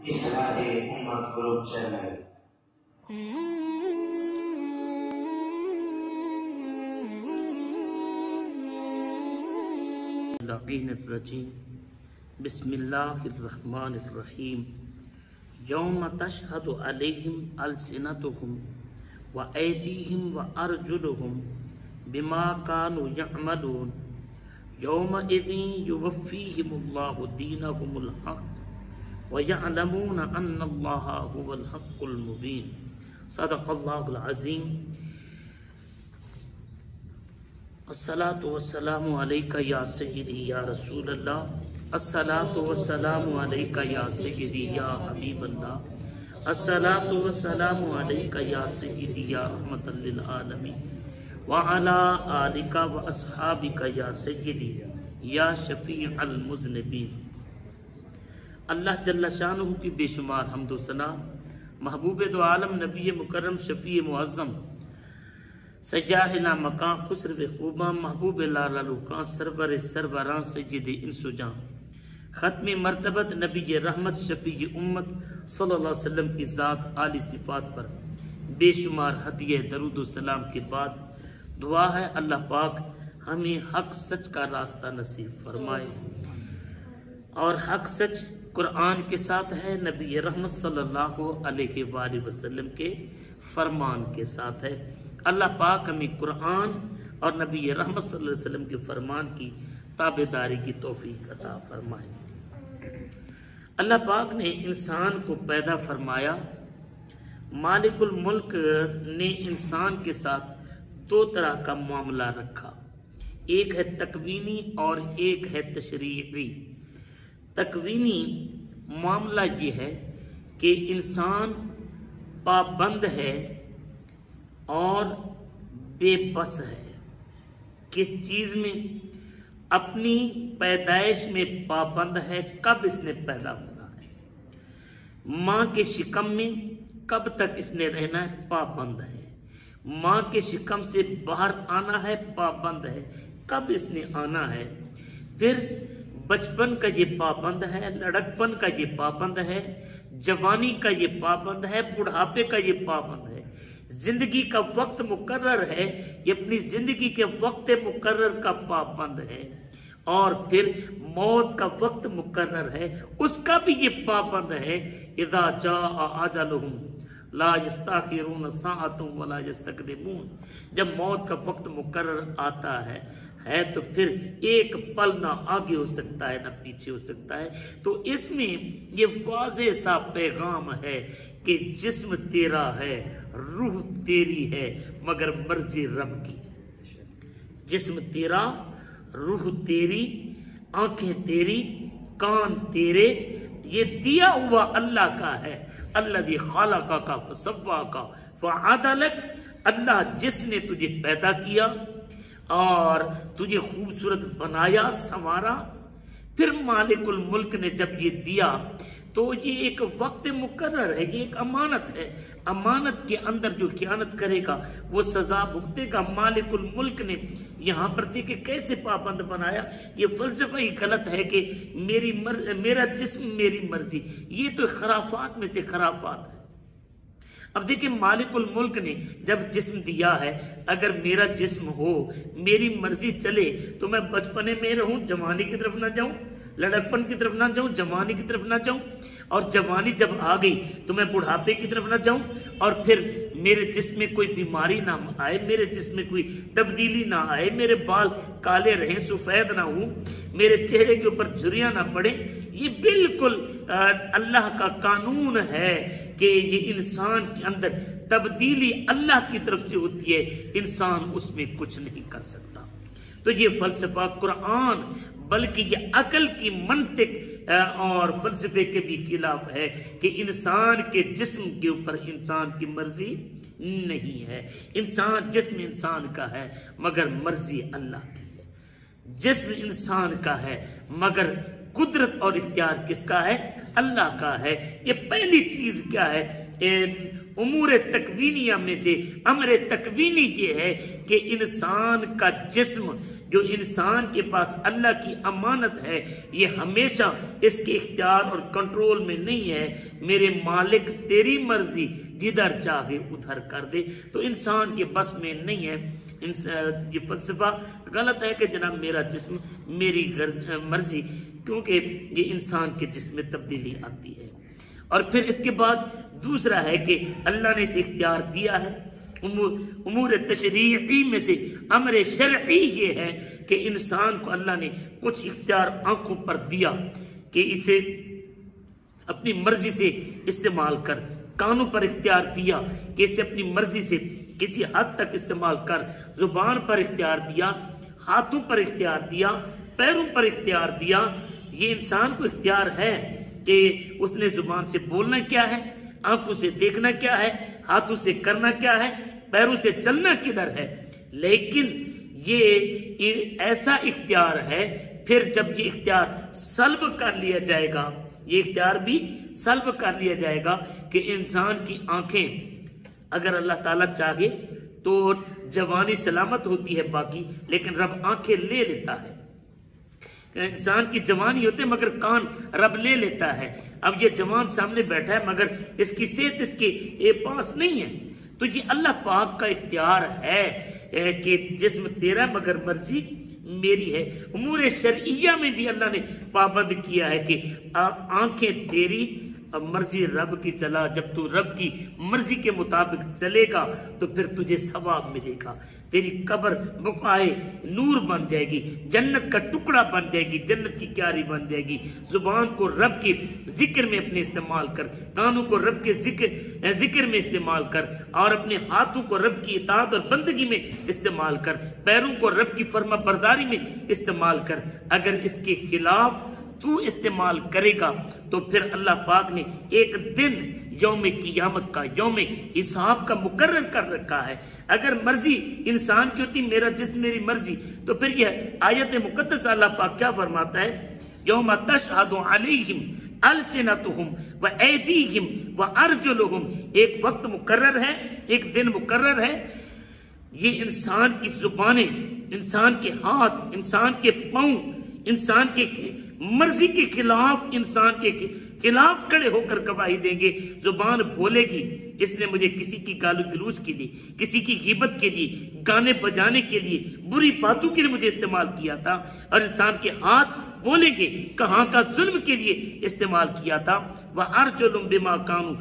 اصلاح امت group channel. بسم اللہ الرحمن الرحیم۔ یوم تشہد علیہم السنتہم وایدیہم وارجلہم بما کانوا یعملون یومئذ یوفیہم اللہ دینہم الحق وَيَعْلَمُونَ أَنَّ اللَّهَ هُوَ الْحَقُّ الْمُبِينُ۔ صدق اللہ العظیم۔ الصلاۃ والسلام علیکہ یا سیدی یا رسول اللہ، الصلاۃ والسلام علیکہ یا سیدی یا حبیب اللہ، الصلاۃ والسلام علیکہ یا سیدی یا رحمت للعالمین، وعلی آلکہ واصحابکہ یا سیدی یا شفیع المذنبین۔ اللہ جل شانہ کی بے شمار حمد و ثنا، محبوب دو عالم نبی مکرم شفیع معظم سیاہ لا مکان خسرو خوباں محبوب لالا لوکاں سرور سروراں سید انس و جاں، ختم مرتبت نبی رحمت شفیع امت صلی اللہ علیہ وسلم کی ذات عالی صفات پر بے شمار ہدیہ درود و سلام کے بعد دعا ہے اللہ پاک ہمیں حق سچ کا راستہ نصیب فرمائے، اور حق سچ قرآن کے ساتھ ہے، نبی رحمت صلی اللہ علیہ وآلہ وسلم کے فرمان کے ساتھ ہے۔ اللہ پاک ہمیں قرآن اور نبی رحمت صلی اللہ علیہ وسلم کے فرمان کی تابعداری کی توفیق عطا فرمائے۔ اللہ پاک نے انسان کو پیدا فرمایا، مالک الملک نے انسان کے ساتھ دو طرح کا معاملہ رکھا، ایک ہے تکوینی اور ایک ہے تشریعی۔ تکوینی معاملہ یہ ہے کہ انسان پابند ہے اور بے بس ہے۔ کس چیز میں؟ اپنی پیدائش میں پابند ہے، کب اس نے پیدا ہونا ہے، ماں کے شکم میں کب تک اس نے رہنا ہے، پابند ہے، ماں کے شکم سے باہر آنا ہے، پابند ہے، کب اس نے آنا ہے، پھر بچپن کا یہ پابند ہے، لڑکپن کا یہ پابند ہے، جوانی کا یہ پابند ہے، بڑھاپے کا یہ پابند ہے، زندگی کا وقت مقرر ہے، یہ اپنی زندگی کے وقت مقرر کا پابند ہے، اور پھر موت کا وقت مقرر ہے، اس کا بھی یہ پابند ہے۔ اذا جاء اجلہم لا یستاخرون ساعۃ ولا یستقدمون۔ جب موت کا وقت مقرر آتا ہے تو پھر ایک پل نہ آگے ہو سکتا ہے نہ پیچھے ہو سکتا ہے۔ تو اس میں یہ واضح سا پیغام ہے کہ جسم تیرا ہے، روح تیری ہے، مگر مرضی رب کی۔ جسم تیرا، روح تیری، آنکھیں تیری، کان تیرے، یہ دیا ہوا اللہ کا ہے۔ الذی خلقک فسواک فعدلک، اللہ جس نے تجھے پیدا کیا اور تجھے خوبصورت بنایا، سنوارا۔ پھر مالک الملک نے جب یہ دیا تو یہ ایک وقت مقرر ہے، یہ ایک امانت ہے، امانت کے اندر جو خیانت کرے گا وہ سزا بھگتے گا۔ مالک الملک نے یہاں پر دیکھے کیسے پابند بنایا۔ یہ فلسفہ ہی غلط ہے کہ میرا جسم میری مرضی، یہ تو خرافات میں سے خرافات ہے۔ اب دیکھیں مالک الملک نے جب جسم دیا ہے، اگر میرا جسم ہو، میری مرضی چلے تو میں بچپنے میں رہوں، جوانی کی طرف نہ جاؤں، لڑکپن کی طرف نہ جاؤں، جوانی کی طرف نہ جاؤں، اور جوانی جب آ گئی تو میں بڑھاپے کی طرف نہ جاؤں، اور پھر میرے جسم میں کوئی بیماری نہ آئے، میرے جسم میں کوئی تبدیلی نہ آئے، میرے بال کالے رہیں، سفید نہ ہوں، میرے چہرے کے اوپر جھریاں نہ پڑیں۔ یہ بالکل اللہ کا قانون ہے کہ یہ انسان کے اندر تبدیلی اللہ کی طرف سے ہوتی ہے، انسان اس میں کچھ نہیں کر سکتا۔ تو یہ فلسفہ قرآن بلکہ یہ عقل کی منطق اور فلسفے کے بھی خلاف ہے کہ انسان کے جسم کے اوپر انسان کی مرضی نہیں ہے۔ جسم انسان کا ہے مگر مرضی اللہ کی ہے، جسم انسان کا ہے مگر قدرت اور اختیار کس کا ہے؟ اللہ کا ہے۔ یہ پہلی چیز کیا ہے؟ امور تکوینیہ میں سے امر تکوینی یہ ہے کہ انسان کا جسم جو انسان کے پاس اللہ کی امانت ہے یہ ہمیشہ اس کے اختیار اور کنٹرول میں نہیں ہے. میرے مالک تیری مرضی جدھر چاہے ادھر کر دے. تو انسان کے بس میں نہیں ہے. یہ فلسفہ غلط ہے کہ جناب میرا جسم میری مرضی، کیونکہ یہ انسان کے جسم میں تبدیلی آتی ہے. اور پھر اس کے بعد دوسرا ہے کہ اللہ نے اسے اختیار دیا ہے. امور تشریعی میں سے امر شرعی یہ ہے کہ انسان کو اللہ نے کچھ اختیار آنکھوں پر دیا کہ اسے اپنی مرضی سے استعمال کر. کانوں پر اختیار دیا کہ اسے اپنی مرضی سے کسی حد تک استعمال کر. زبان پر اختیار دیا، ہاتھوں پر اختیار دیا، پیروں پر اختیار دیا. یہ انسان کو اختیار ہے کہ اس نے زبان سے بولنا کیا ہے، آنکھوں سے دیکھنا کیا ہے، ہاتھوں سے کرنا کیا ہے، پیروں سے چلنا کدھر ہے. لیکن یہ ایسا اختیار ہے پھر جب یہ اختیار سلب کر لیا جائے گا، یہ اختیار بھی سلب کر لیا جائے گا کہ انسان کی آنکھیں اگر اللہ تعالیٰ چاہے تو جوانی سلامت ہوتی ہے باقی، لیکن رب آنکھیں لے لیتا ہے. انسان کی جوانی ہوتے مگر کان رب لے لیتا ہے. اب یہ جوان سامنے بیٹھا ہے مگر اس کی صحت اس کے پاس نہیں ہے. تو یہ اللہ پاک کا اختیار ہے کہ جسم تیرا مگر مرضی میری ہے. امور شرعیہ میں بھی اللہ نے پابند کیا ہے کہ آنکھیں تیری مرضی رب کی چلا. جب تو رب کی مرضی کے مطابق چلے گا تو پھر تجھے ثواب ملے گا. تیری قبر بقائے نور بن جائے گی، جنت کا ٹکڑا بن جائے گی، جنت کی کیاری بن جائے گی. زبان کو رب کے ذکر میں اپنے استعمال کر، کانوں کو رب کے ذکر میں استعمال کر، اور اپنے ہاتھوں کو رب کی اطاعت اور بندگی میں استعمال کر، پیروں کو رب کی فرما برداری میں استعمال کر. اگر اس کے خلاف تو استعمال کرے گا تو پھر اللہ پاک نے ایک دن یوم قیامت کا، یوم حساب کا مقرر کر رکھا ہے. اگر مرضی انسان کی ہوتی میرا جسم میری مرضی، تو پھر یہ آیت مقدس اللہ پاک کیا فرماتا ہے؟ یوم تشہد علیہم السنتہم وایدیہم وارجلہم. ایک وقت مقرر ہے، ایک دن مقرر ہے. یہ انسان کی زبانیں، انسان کے ہاتھ، انسان کے پاؤں انسان کے مرضی کے خلاف، انسان کے خلاف کھڑے ہو کر گواہی دیں گے. زبان بولے گی اس نے مجھے کسی کی گالو گلوچ کے لیے، کسی کی غیبت کے لیے، گانے بجانے کے لیے، بری باتوں کے لیے مجھے استعمال کیا تھا. اور انسان کے ہاتھ بولیں گے کہاں کا ظلم کے لیے استعمال کیا تھا. وَأَرْجُلُهُم بِمَا كَانُوا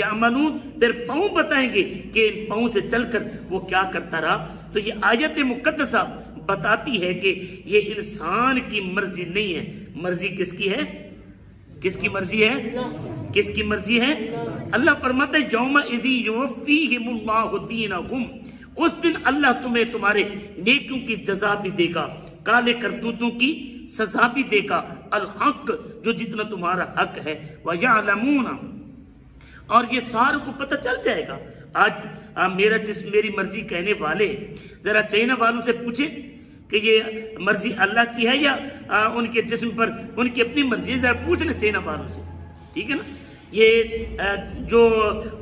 يَعْمَلُونَ. پھر پاؤں بتائیں گے کہ ان پاؤں سے چل کر وہ کیا کرتا رہا. تو یہ آیت مقدسہ بتاتی ہے کہ یہ انسان کی مرضی نہیں ہے. مرضی کس کی ہے؟ کس کی مرضی ہے؟ کس کی مرضی ہے؟ اللہ فرماتا ہے یومئذ یوفیہم اللہ دینہم. اس دن اللہ تمہیں تمہارے نیکیوں کی جزا بھی دے گا، کالے کرتوتوں کی سزا بھی دے گا. الحق، جو جتنا تمہارا حق ہے. وَيَعْلَمُونَ. اور یہ ساروں کو پتہ چل جائے گا. آج میرا جسم میری مرضی کہنے والے ذرا چائنا والوں سے پوچھیں کہ یہ مرضی اللہ کی ہے یا ان کے جسم پر ان کی اپنی مرضی ہے. ذرا پوچھ لیں چائنا والوں سے، ٹھیک ہے نا. یہ جو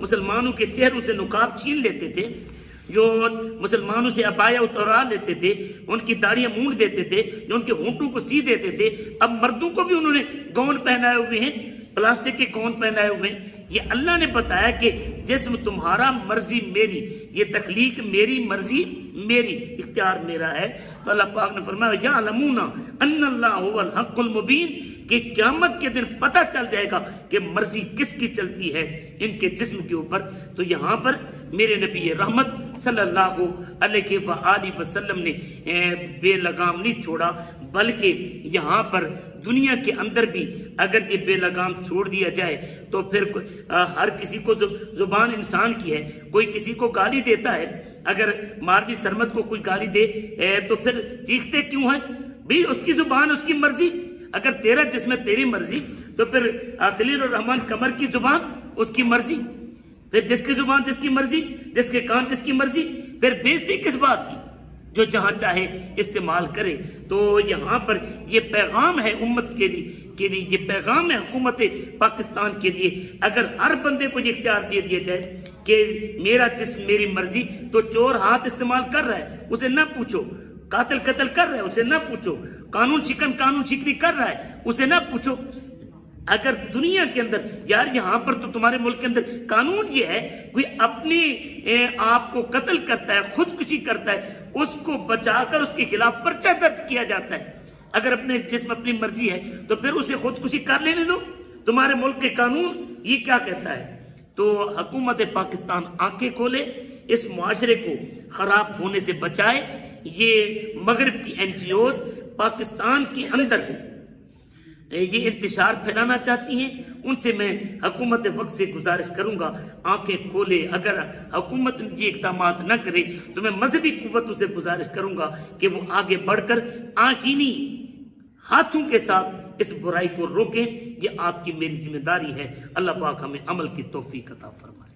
مسلمانوں کے چہروں سے نقاب چھین لیتے تھے، جو مسلمانوں سے عبایا اترا لیتے تھے، ان کی داڑیاں مونڈ دیتے تھے، جو ان کے ہونٹوں کو سی دیتے تھے، اب مردوں کو بھی انہوں نے گون پہنائے ہوئے ہیں، پلاسٹک کے گون پہنائے ہوئے ہیں. یہ اللہ نے بتایا کہ جسم تمہارا مرضی میری، یہ تخلیق میری، مرضی میری، اختیار میرا ہے. تو اللہ پاک نے فرمایا یعلمون ان اللہ هو الحق المبین، کہ قیامت کے دن پتہ چل جائے گا کہ مرضی کس کی چلتی ہے ان کے جسم کے اوپر. تو یہاں پر میرے نبی رحمت صلی اللہ علیہ وآلہ وسلم نے بے لگام نہیں چھوڑا، بلکہ یہاں پر دنیا کے اندر بھی اگر یہ بے لگام چھوڑ دیا جائے تو پھر ہر کسی کو زبان انسان کی ہے. کوئی کسی کو گالی دیتا ہے، اگر ماروی سرمد کو کوئی گالی دے تو پھر چیختے کیوں ہیں بھی؟ اس کی زبان اس کی مرضی. اگر تیرا جسم ہے تیری مرضی تو پھر خلیل الرحمن قمر کی زبان اس کی مرضی، پھر جس کی زبان جس کی مرضی، جس کے کان جس کی مرضی، پھر بیزتی کس بات کی؟ جو جہاں چاہے استعمال کرے. تو یہاں پر یہ پیغام ہے امت کے لیے، یہ پیغام ہے حکومت پاکستان کے لیے. اگر ہر بندے کو یہ اختیار دے دیا جائے کہ میرا جسم میری مرضی، تو چور ہاتھ استعمال کر رہا ہے اسے نہ پوچھو، قاتل قتل کر رہا ہے اسے نہ پوچھو، قانون شکنی کر رہا ہے اسے نہ پوچھو۔ اگر دنیا کے اندر یار یہاں پر تو تمہارے ملک کے اندر قانون یہ ہے، کوئی اپنی آپ کو قتل کرتا ہے، خودکشی کرتا ہے، اس کو بچا کر اس کے خلاف پرچہ درج کیا جاتا ہے۔ اگر اپنے جسم اپنی مرضی ہے تو پھر اسے خودکشی کر لینے دو۔ تمہارے ملک کے قانون یہ کیا کہتا ہے؟ تو حکومت پاکستان آنکھیں کھولے، اس معاشرے کو خراب ہونے سے بچائے۔ یہ مغرب کی این جی اوز پاکستان کے اندر یہ انتشار پھیلانا چاہتی ہیں، ان سے میں حکومت وقت سے گزارش کروں گا آنکھیں کھولے۔ اگر حکومت یہ اقدامات نہ کرے تو میں مذہبی قوتوں سے گزارش کروں گا کہ وہ آگے بڑھ کر آنکینی ہاتھوں کے ساتھ اس برائی کو روکیں۔ یہ آپ کی میری ذمہ داری ہے۔ اللہ پاک ہمیں عمل کی توفیق عطا فرمائے۔